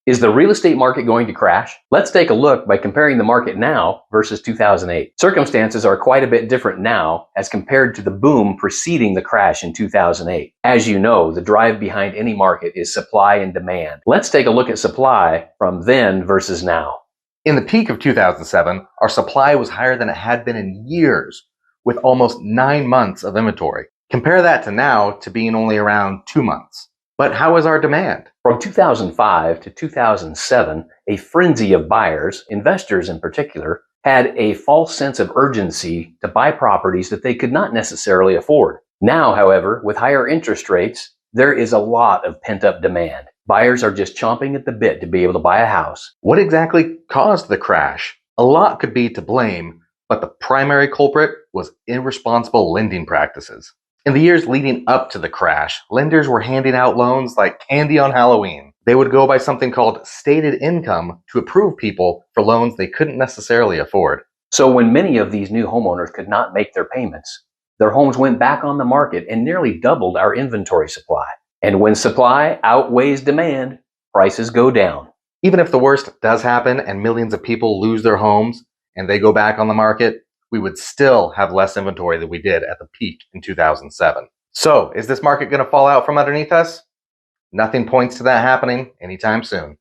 Is the real estate market going to crash? Let's take a look by comparing the market now versus 2008. Circumstances are quite a bit different now as compared to the boom preceding the crash in 2008. As you know, the drive behind any market is supply and demand. Let's take a look at supply from then versus now. In the peak of 2007, our supply was higher than it had been in years, with almost 9 months of inventory. Compare that to now to being only around 2 months. But how is our demand? From 2005 to 2007, a frenzy of buyers, investors in particular, had a false sense of urgency to buy properties that they could not necessarily afford. Now, however, with higher interest rates, there is a lot of pent-up demand. Buyers are just chomping at the bit to be able to buy a house. What exactly caused the crash? A lot could be to blame, but the primary culprit was irresponsible lending practices. In the years leading up to the crash, lenders were handing out loans like candy on Halloween. They would go by something called stated income to approve people for loans they couldn't necessarily afford. So when many of these new homeowners could not make their payments, their homes went back on the market and nearly doubled our inventory supply. And when supply outweighs demand, prices go down. Even if the worst does happen and millions of people lose their homes and they go back on the market, we would still have less inventory than we did at the peak in 2007. So, is this market going to fall out from underneath us? Nothing points to that happening anytime soon.